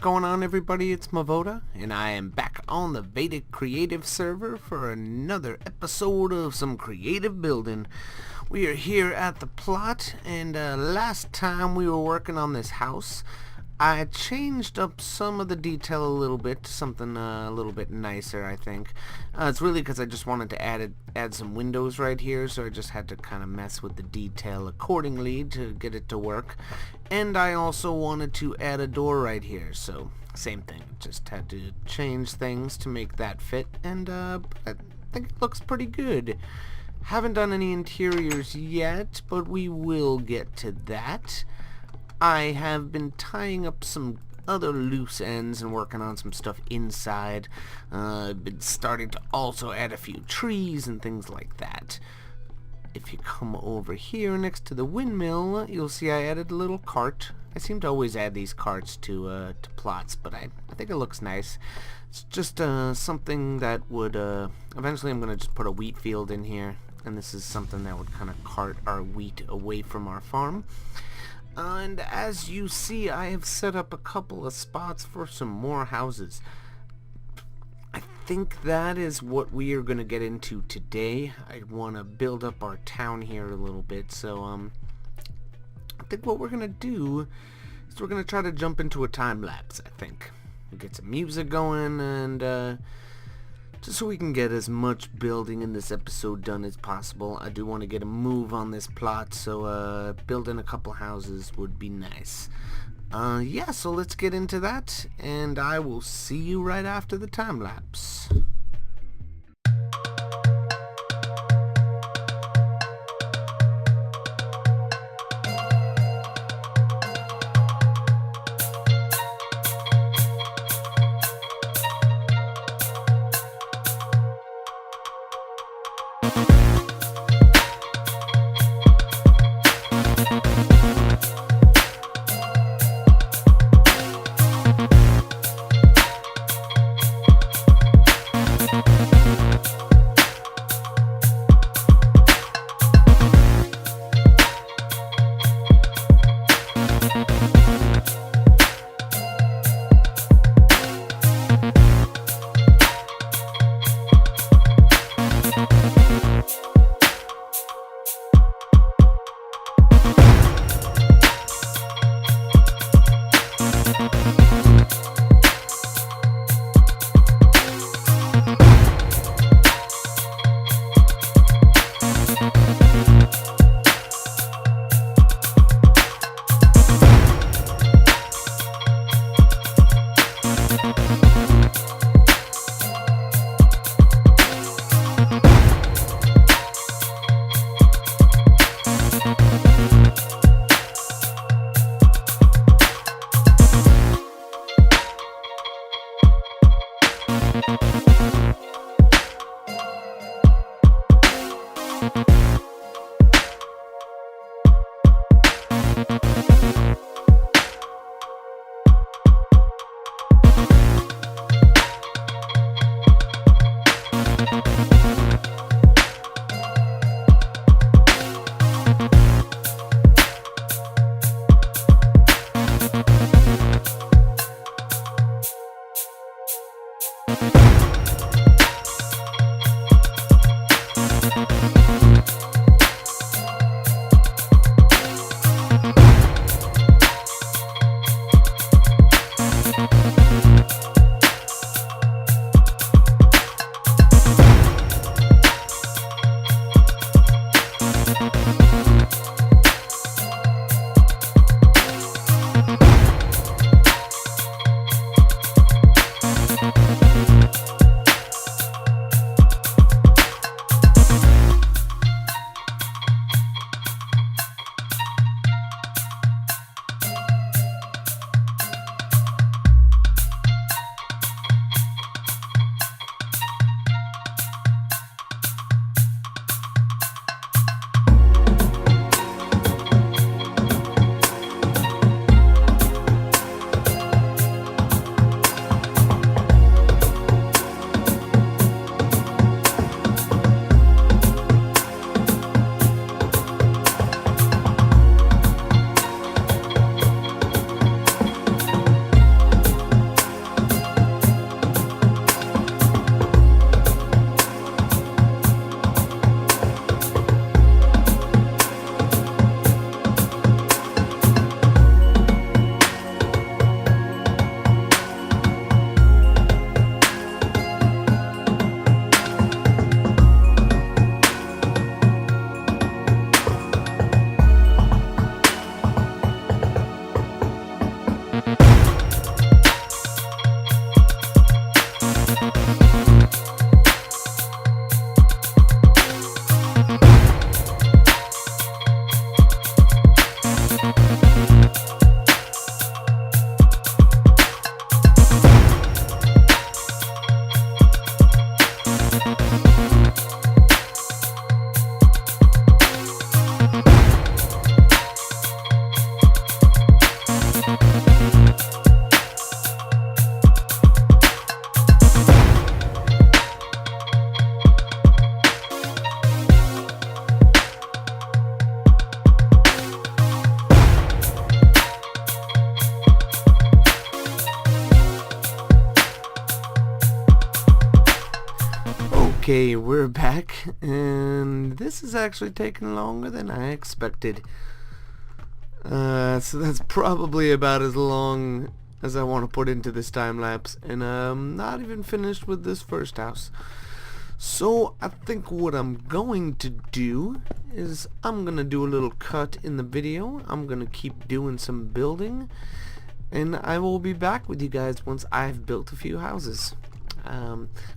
going on, everybody? It's Mevoda, and I am back on the Vadact Creative Server for another episode of some creative building. We are here at the plot, and last time we were working on this house, I changed up some of the detail a little bit to something a little bit nicer, I think. It's really because I just wanted to add some windows right here, so I just had to kind of mess with the detail accordingly to get it to work. And I also wanted to add a door right here, so same thing. Just had to change things to make that fit, and I think it looks pretty good. Haven't done any interiors yet, but we will get to that. I have been tying up some other loose ends and working on some stuff inside. I've been starting to also add a few trees and things like that. If you come over here next to the windmill, you'll see I added a little cart. I seem to always add these carts to plots, but I think it looks nice. It's just something that would, eventually I'm going to just put a wheat field in here, and this is something that would kind of cart our wheat away from our farm. And as you see, I have set up a couple of spots for some more houses. I think that is what we are going to get into today. I want to build up our town here a little bit, so I think what we're going to do is we're going to try to jump into a time lapse, I think. We'll get some music going, and just so we can get as much building in this episode done as possible. I do want to get a move on this plot, so building a couple houses would be nice. Yeah, so let's get into that, and I will see you right after the time lapse. Okay, we're back, and this is actually taking longer than I expected. So that's probably about as long as I want to put into this time lapse, and I'm not even finished with this first house. So I think what I'm going to do is I'm gonna do a little cut in the video. I'm gonna keep doing some building, and I will be back with you guys once I've built a few houses.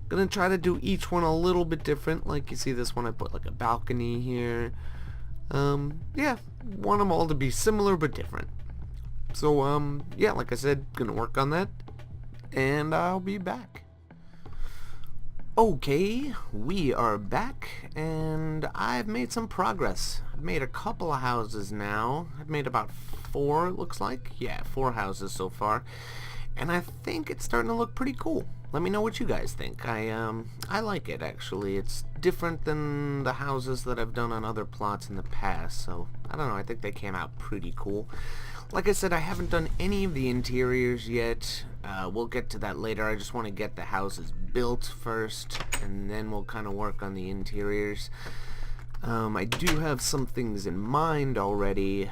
Gonna try to do each one a little bit different. Like you see this one, I put like a balcony here. Yeah, want them all to be similar but different. So yeah, like I said, gonna work on that, and I'll be back. Okay, we are back, and I've made some progress. I've made a couple of houses now. I've made about 4, it looks like. Yeah, 4 houses so far, and I think it's starting to look pretty cool. Let me know what you guys think. I like it, actually. It's different than the houses that I've done on other plots in the past, so I don't know, I think they came out pretty cool. Like I said, I haven't done any of the interiors yet. We'll get to that later. I just want to get the houses built first, and then we'll kind of work on the interiors. I do have some things in mind already.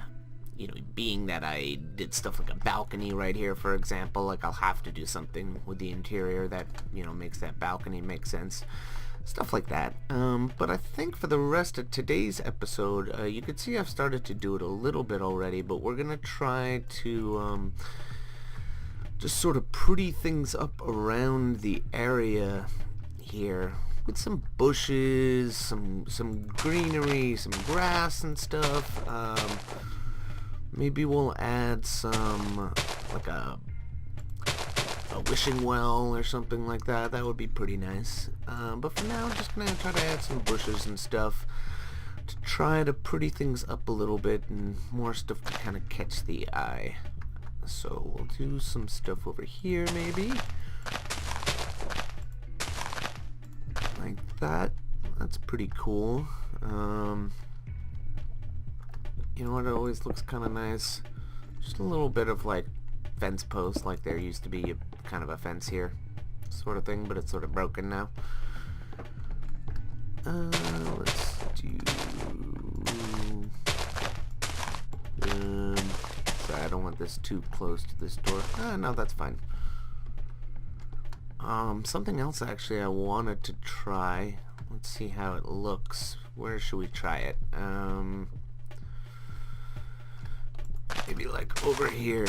You know, being that I did stuff like a balcony right here, for example, like I'll have to do something with the interior that, you know, makes that balcony make sense. Stuff like that. But I think for the rest of today's episode, you could see I've started to do it a little bit already, but we're gonna try to just sort of pretty things up around the area here with some bushes, some greenery, some grass and stuff. Maybe we'll add some, like a wishing well or something like that. That would be pretty nice. But for now, I'm just going to try to add some bushes and stuff to try to pretty things up a little bit, and more stuff to kind of catch the eye. So we'll do some stuff over here maybe. Like that. That's pretty cool. You know what, it always looks kind of nice. Just a little bit of like fence post, like there used to be kind of a fence here sort of thing, but it's sort of broken now. Let's do sorry, I don't want this too close to this door. No, that's fine. Something else actually I wanted to try. Let's see how it looks. Where should we try it? Maybe like over here.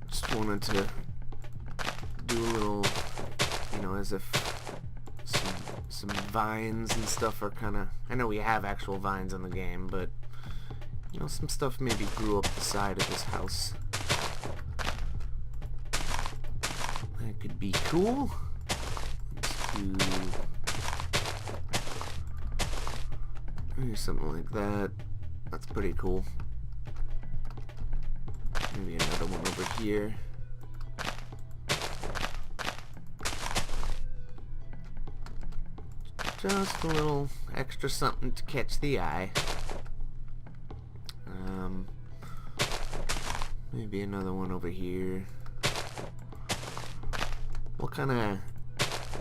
Just wanted to do a little, you know, as if some vines and stuff are kind of, I know we have actual vines in the game, but you know, some stuff maybe grew up the side of this house. That could be cool. Let's do maybe something like that. That's pretty cool. Maybe another one over here. Just a little extra something to catch the eye. Maybe another one over here. We'll kind of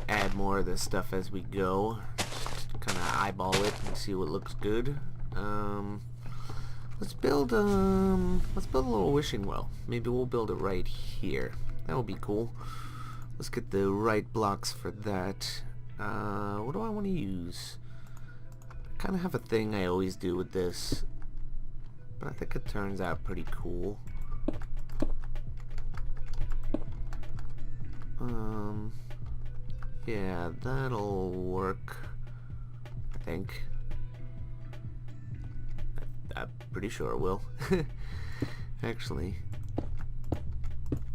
add more of this stuff as we go. Just kind of eyeball it and see what looks good. Let's build a little wishing well. Maybe we'll build it right here. That would be cool. Let's get the right blocks for that. What do I want to use? I kind of have a thing I always do with this, but I think it turns out pretty cool. Yeah, that'll work, I think. I'm pretty sure it will. Actually,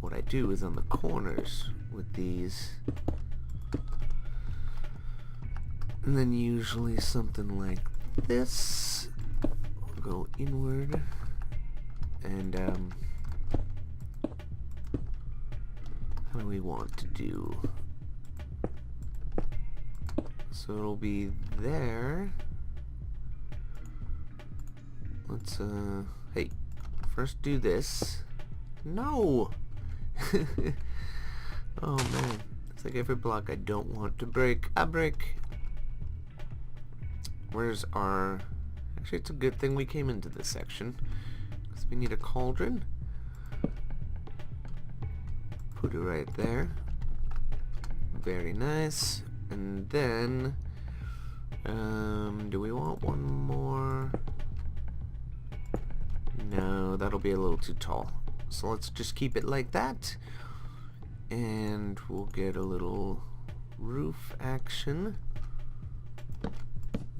what I do is on the corners with these, And then usually something like this will go inward. And how do we want to do? So it'll be there. Let's hey, first do this. No. Oh man, it's like every block I don't want to break, I break. Where's our... Actually, it's a good thing we came into this section, because we need a cauldron. Put it right there. Very nice. And then, do we want one more? No, that'll be a little too tall. So let's just keep it like that. And we'll get a little roof action.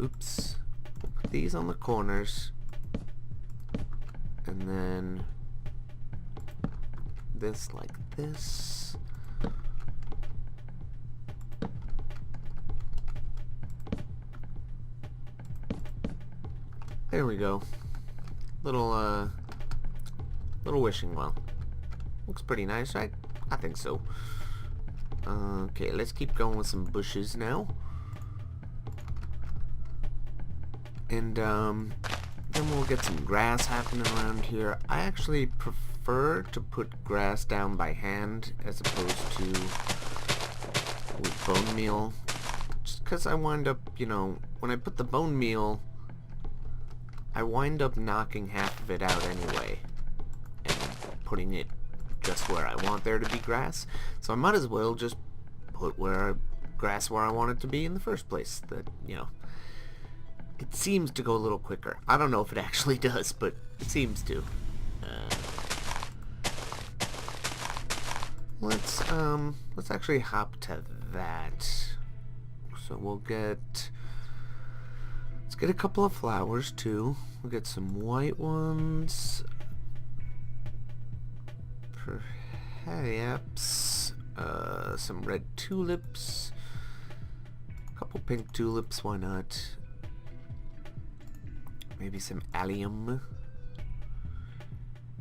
Oops. We'll put these on the corners. And then this like this. There we go. Little wishing well. Looks pretty nice, right? I think so. Okay, let's keep going with some bushes now. And then we'll get some grass happening around here. I actually prefer to put grass down by hand as opposed to with bone meal. Just because I wind up, you know, when I put the bone meal, I wind up knocking half of it out anyway and putting it just where I want there to be grass. So I might as well just put grass where I want it to be in the first place. That, you know, it seems to go a little quicker. I don't know if it actually does, but it seems to. Let's actually hop to that. So we'll get... Let's get a couple of flowers too. We'll get some white ones. Perhaps some red tulips. A couple pink tulips, why not? Maybe some allium.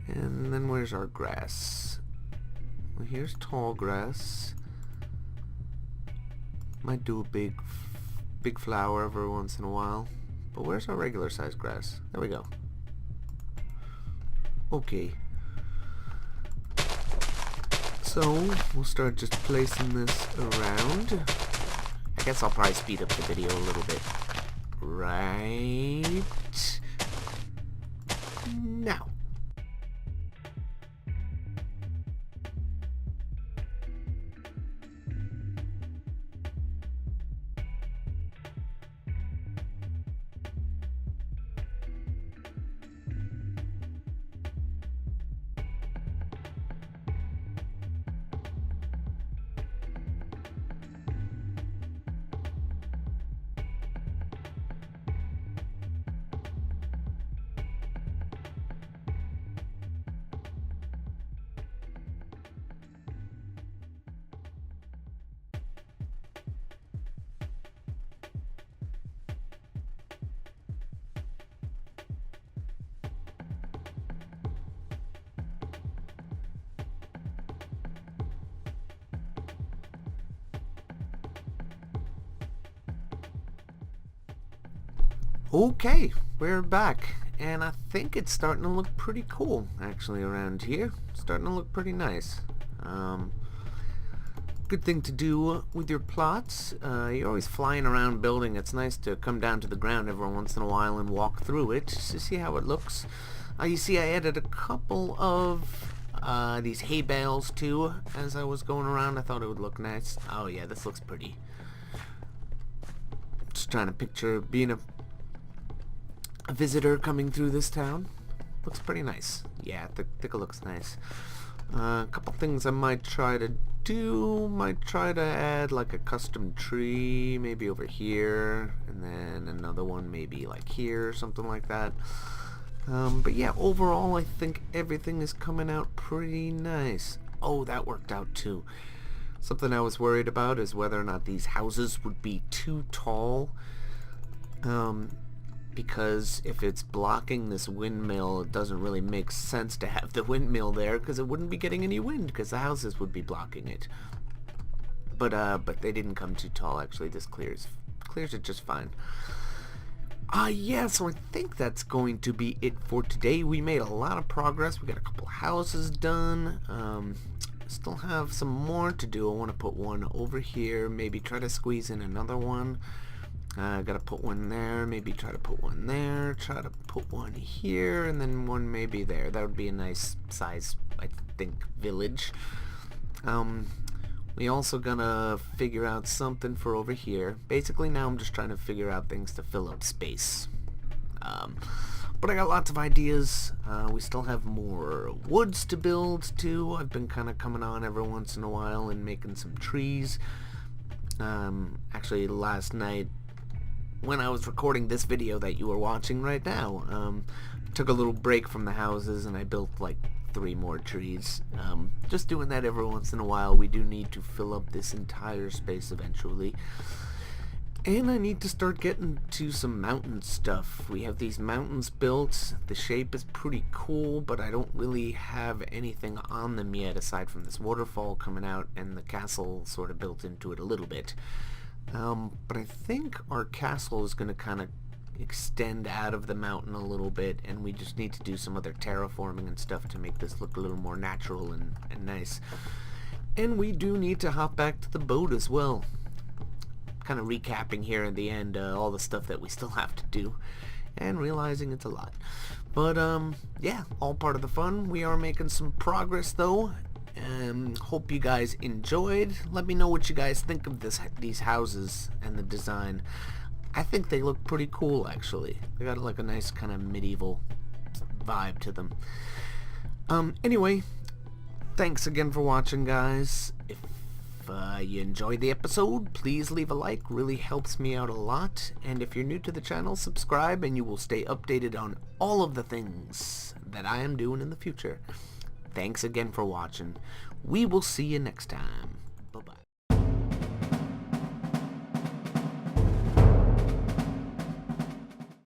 And then where's our grass? Well, here's tall grass. Might do a big flower every once in a while. But where's our regular sized grass? There we go. Okay. So, we'll start just placing this around. I guess I'll probably speed up the video a little bit. Right now. Okay, we're back, and I think it's starting to look pretty cool, actually, around here. Starting to look pretty nice. Good thing to do with your plots. You're always flying around building. It's nice to come down to the ground every once in a while and walk through it to see how it looks. You see I added a couple of these hay bales too as I was going around. I thought it would look nice. Oh yeah, this looks pretty. Just trying to picture being a visitor coming through this town. Looks pretty nice. Yeah, I think it looks nice. A couple things I might try to do. Might try to add like a custom tree maybe over here, and then another one maybe like here, something like that. But yeah, overall I think everything is coming out pretty nice. Oh, that worked out too. Something I was worried about is whether or not these houses would be too tall, because if it's blocking this windmill, it doesn't really make sense to have the windmill there, because it wouldn't be getting any wind, because the houses would be blocking it. But they didn't come too tall, actually. This clears it just fine. Yeah, so I think that's going to be it for today. We made a lot of progress. We got a couple houses done. Still have some more to do. I want to put one over here, maybe try to squeeze in another one. Gotta put one there, maybe try to put one there, try to put one here, and then one maybe there. That would be a nice size, I think, village. We also gonna figure out something for over here. Basically now I'm just trying to figure out things to fill up space. But I got lots of ideas. We still have more woods to build too. I've been kind of coming on every once in a while and making some trees. Actually last night when I was recording this video that you are watching right now, took a little break from the houses and I built like 3 more trees. Just doing that every once in a while. We do need to fill up this entire space eventually. And I need to start getting to some mountain stuff. We have these mountains built. The shape is pretty cool, but I don't really have anything on them yet aside from this waterfall coming out and the castle sort of built into it a little bit. But I think our castle is going to kind of extend out of the mountain a little bit, and we just need to do some other terraforming and stuff to make this look a little more natural and nice. And we do need to hop back to the boat as well. Kind of recapping here at the end all the stuff that we still have to do and realizing it's a lot. But yeah, all part of the fun. We are making some progress though. Hope you guys enjoyed. Let me know what you guys think of these houses and the design. I think they look pretty cool actually. They got like a nice kind of medieval vibe to them. Anyway, thanks again for watching, guys. If you enjoyed the episode, please leave a like. Really helps me out a lot. And if you're new to the channel, subscribe and you will stay updated on all of the things that I am doing in the future. Thanks again for watching. We will see you next time.